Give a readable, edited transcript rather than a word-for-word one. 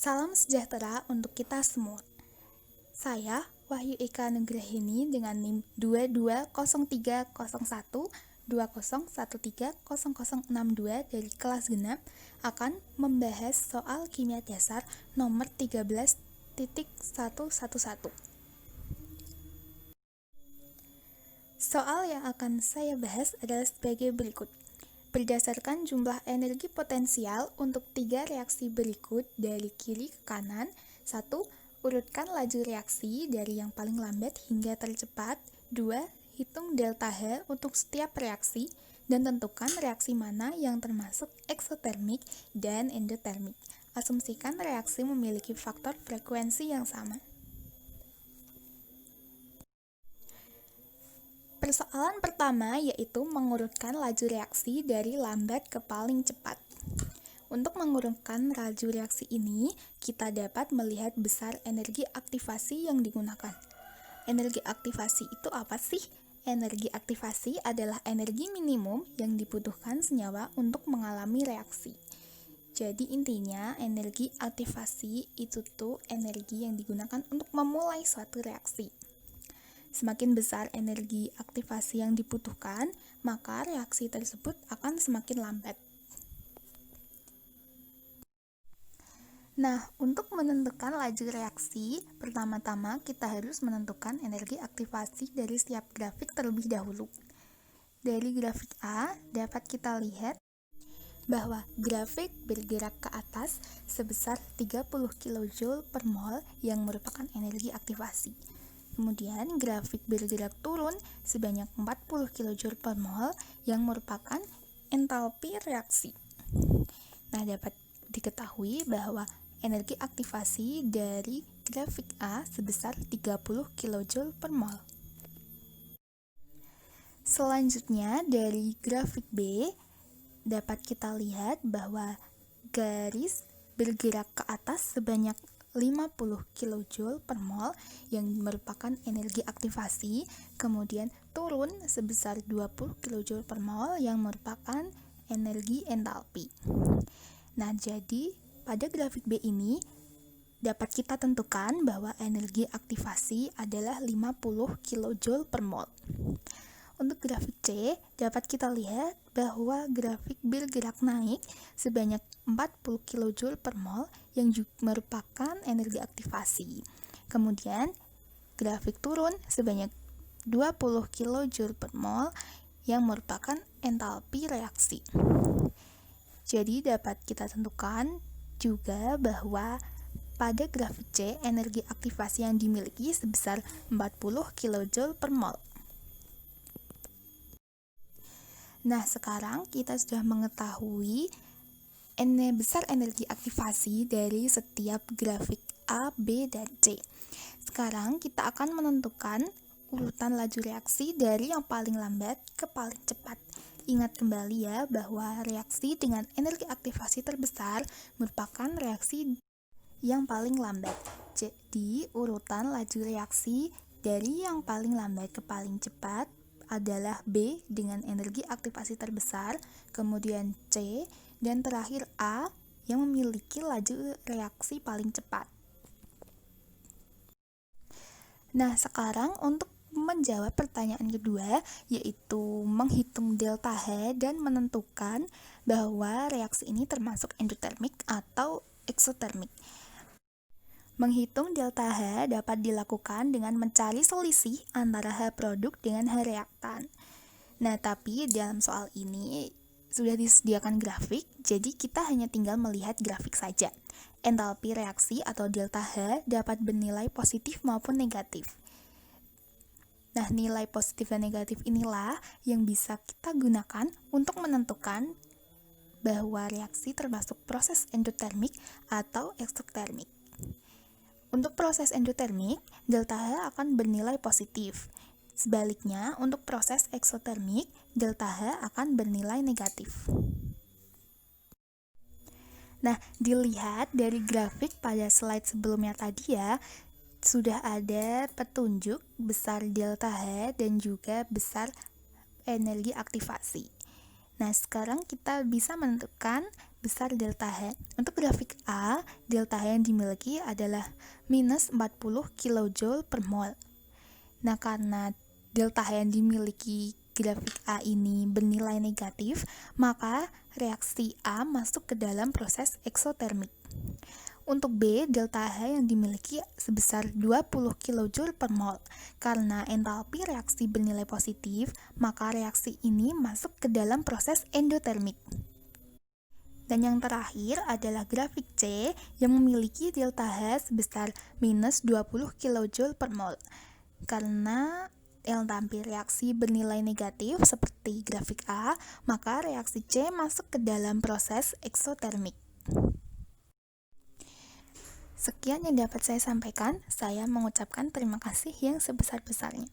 Salam sejahtera untuk kita semua. Saya Wahyu Eka Nugrahini dengan NIM 22030120130062 dari kelas genap akan membahas soal kimia dasar nomor 13.111. Soal yang akan saya bahas adalah sebagai berikut. Berdasarkan jumlah energi potensial untuk 3 reaksi berikut dari kiri ke kanan. 1. Urutkan laju reaksi dari yang paling lambat hingga tercepat. 2. Hitung delta H untuk setiap reaksi dan tentukan reaksi mana yang termasuk eksotermik dan endotermik. Asumsikan reaksi memiliki faktor frekuensi yang sama. Persoalan pertama yaitu mengurutkan laju reaksi dari lambat ke paling cepat. Untuk mengurutkan laju reaksi ini, kita dapat melihat besar energi aktivasi yang digunakan. Energi aktivasi itu apa sih? Energi aktivasi adalah energi minimum yang dibutuhkan senyawa untuk mengalami reaksi. Jadi intinya, energi aktivasi itu tuh energi yang digunakan untuk memulai suatu reaksi. Semakin besar energi aktivasi yang dibutuhkan, maka reaksi tersebut akan semakin lambat. Nah, untuk menentukan laju reaksi, pertama-tama kita harus menentukan energi aktivasi dari setiap grafik terlebih dahulu. Dari grafik A, dapat kita lihat bahwa grafik bergerak ke atas sebesar 30 kJ per mol yang merupakan energi aktivasi. Kemudian grafik bergerak turun sebanyak 40 kJ per mol yang merupakan entalpi reaksi. Nah, dapat diketahui bahwa energi aktivasi dari grafik A sebesar 30 kJ per mol. Selanjutnya dari grafik B dapat kita lihat bahwa garis bergerak ke atas sebanyak 50 kJ per mol yang merupakan energi aktivasi, kemudian turun sebesar 20 kJ per mol yang merupakan energi entalpi. Nah, jadi pada grafik B ini dapat kita tentukan bahwa energi aktivasi adalah 50 kJ per mol. Untuk grafik C, dapat kita lihat bahwa grafik bergerak naik sebanyak 40 kJ per mol yang juga merupakan energi aktivasi. Kemudian, grafik turun sebanyak 20 kJ per mol yang merupakan entalpi reaksi. Jadi, dapat kita tentukan juga bahwa pada grafik C, energi aktivasi yang dimiliki sebesar 40 kJ per mol. Nah, sekarang kita sudah mengetahui besar energi aktivasi dari setiap grafik A, B, dan C. Sekarang kita akan menentukan urutan laju reaksi dari yang paling lambat ke paling cepat. Ingat kembali ya bahwa reaksi dengan energi aktivasi terbesar merupakan reaksi yang paling lambat. Jadi, urutan laju reaksi dari yang paling lambat ke paling cepat adalah B dengan energi aktivasi terbesar, kemudian C, dan terakhir A yang memiliki laju reaksi paling cepat. Nah, sekarang untuk menjawab pertanyaan kedua, yaitu menghitung delta H dan menentukan bahwa reaksi ini termasuk endotermik atau eksotermik. Menghitung delta H dapat dilakukan dengan mencari selisih antara H produk dengan H reaktan. Nah, tapi dalam soal ini sudah disediakan grafik, jadi kita hanya tinggal melihat grafik saja. Entalpi reaksi atau delta H dapat bernilai positif maupun negatif. Nah, nilai positif dan negatif inilah yang bisa kita gunakan untuk menentukan bahwa reaksi termasuk proses endotermik atau eksotermik. Untuk proses endotermik, delta H akan bernilai positif. Sebaliknya, untuk proses eksotermik, delta H akan bernilai negatif. Nah, dilihat dari grafik pada slide sebelumnya tadi ya, sudah ada petunjuk besar delta H dan juga besar energi aktivasi. Nah, sekarang kita bisa menentukan besar delta H. Untuk grafik A, delta H yang dimiliki adalah minus 40 kJ per mol. Nah, karena delta H yang dimiliki grafik A ini bernilai negatif, maka reaksi A masuk ke dalam proses eksotermik. Untuk B, delta H yang dimiliki sebesar 20 kJ per mol. Karena entalpi reaksi bernilai positif, maka reaksi ini masuk ke dalam proses endotermik. Dan yang terakhir adalah grafik C yang memiliki delta H sebesar minus 20 kJ per mol. Karena entalpi reaksi bernilai negatif seperti grafik A, maka reaksi C masuk ke dalam proses eksotermik. Sekian yang dapat saya sampaikan. Saya mengucapkan terima kasih yang sebesar-besarnya.